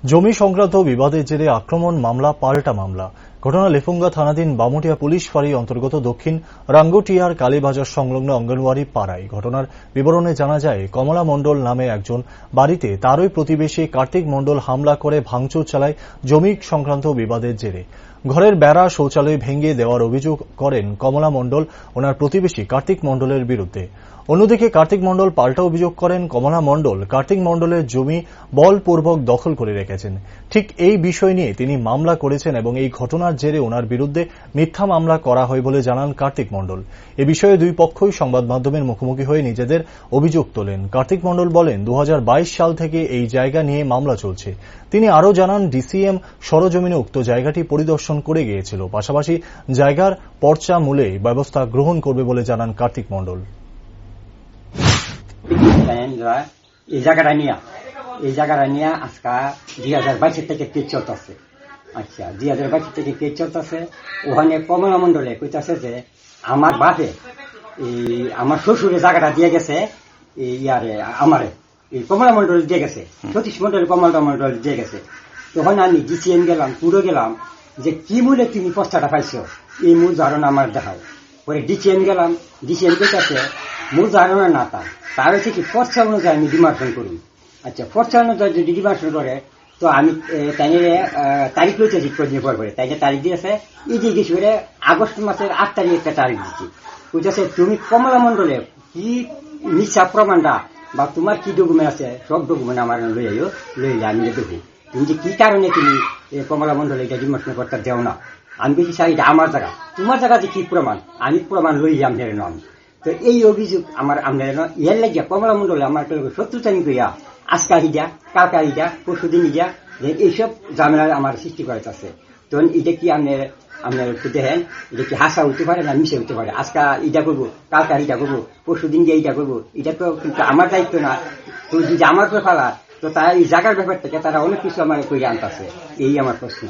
জমি সংক্রান্ত বিবাদের জেরে আক্রমণ মামলা পাল্টা মামলা। ঘটনা লেফুঙ্গা থানাধীন বামুটিয়া পুলিশ ফাঁড়ি অন্তর্গত দক্ষিণ রাঙ্গুটিয়ার কালীবাজার সংলগ্ন অঙ্গনওয়াড়ি পাড়ায়। ঘটনার বিবরণে জানা যায়, কমলা মণ্ডল নামে একজন বাড়িতে তারই প্রতিবেশী কার্তিক মণ্ডল হামলা করে ভাঙচুর চালায় জমি সংক্রান্ত বিবাদের জেরে। ঘরের বেড়া, শৌচালয় ভেঙে দেওয়ার অভিযোগ করেন কমলা মণ্ডল ওনার প্রতিবেশী কার্তিক মণ্ডলের বিরুদ্ধে। অন্যদিকে কার্তিক মণ্ডল পাল্টা অভিযোগ করেন কমলা মণ্ডল কার্তিক মণ্ডলের জমি বলপূর্বক দখল করে রেখেছেন। ঠিক এই বিষয় নিয়ে তিনি মামলা করেছেন এবং এই ঘটনার জেরে ওনার বিরুদ্ধে মিথ্যা মামলা করা হয় বলে জানান কার্তিক মণ্ডল। এ বিষয়ে দুই পক্ষই সংবাদ মাধ্যমের মুখোমুখি হয়ে নিজেদের অভিযোগ তোলেন। কার্তিক মণ্ডল বলেন, 2022 সাল থেকে এই জায়গা নিয়ে মামলা চলছে। তিনি আরও জানান, ডিসিএম সরজমিনে উক্ত জায়গাটি পরিদর্শন করে গিয়েছিল, পাশাপাশি জায়গার পর্চা মূলে ব্যবস্থা গ্রহণ করবে বলে জানান কার্তিক মণ্ডল। এই জায়গাটা নিয়ে আজকে 2022 থেকে কেস চলতেছে। আচ্ছা, 2022 থেকে কেস চলতেছে। ওখানে কমলা মণ্ডলে কইতাছে যে আমার বাপে আমার শ্বশুরের জায়গাটা দিয়ে গেছে, আমারে এই কমলা মণ্ডল দিয়ে গেছে, সতীশ মণ্ডল কমলা মণ্ডল দিয়ে গেছে। তখন আমি ডিসিএম গেলাম, পুরো গেলাম, যে কি মূলে তুমি পস্তাটা পাইছো, এই মূল ধারণা আমার দেখায়। পরে ডিসিএম গেলাম, ডিসিএম কইতাছে মূল ধারণা না তার হচ্ছে কি পর্চা অনুযায়ী আমি ডিমার্শন করি। আচ্ছা, পর্চা অনুযায়ী যদি ডিমার্শন করে তো আমি তাইলে তারিখ রয়েছে ঠিক করে নির্ভর করে, তাইলে তারিখ দিয়েছে ইডি কিছু করে আগস্ট মাসের 8 তারিখ একটা তারিখ দিচ্ছি। বুঝতেছে তুমি কমলা মণ্ডলে কি মিথ্যা প্রমাণটা বা তোমার কি ডকুমেন্ট আছে সব ডকুমেন্ট আমার লইলে আমি দেখি তুমি যে কি কারণে তুমি কমলা মণ্ডলে এটা ডিমার্শন করতে দেও না। আমি বেশি চাই এটা আমার জায়গা, তোমার জায়গা যে কি প্রমাণ, আমি প্রমাণ লই আপনার নন। তো এই অভিযোগ আমার আপনার ইয়ার লাগিয়া কমলা মণ্ডলে আমার শত্রুতানি করিয়া আজকা ইডা কালকা ইডা পরশুদিন ইডা এইসব ঝামেলা আমার সৃষ্টি করাইতেছে। তখন এটা কি আপনার দেখেন, এটা কি হাসা হইতে পারে না মিশে হইতে পারে। আজকা ইটা করবো, কালকা ইটা করবো, পরশুদিন গিয়ে ইটা করবো, এটা তো কিন্তু আমার দায়িত্ব না। তো যদি আমার তো ফেলা তো তারা এই জায়গার ব্যাপার থেকে তারা অনেক কিছু আমার করে আনতেছে। এই আমার প্রশ্ন।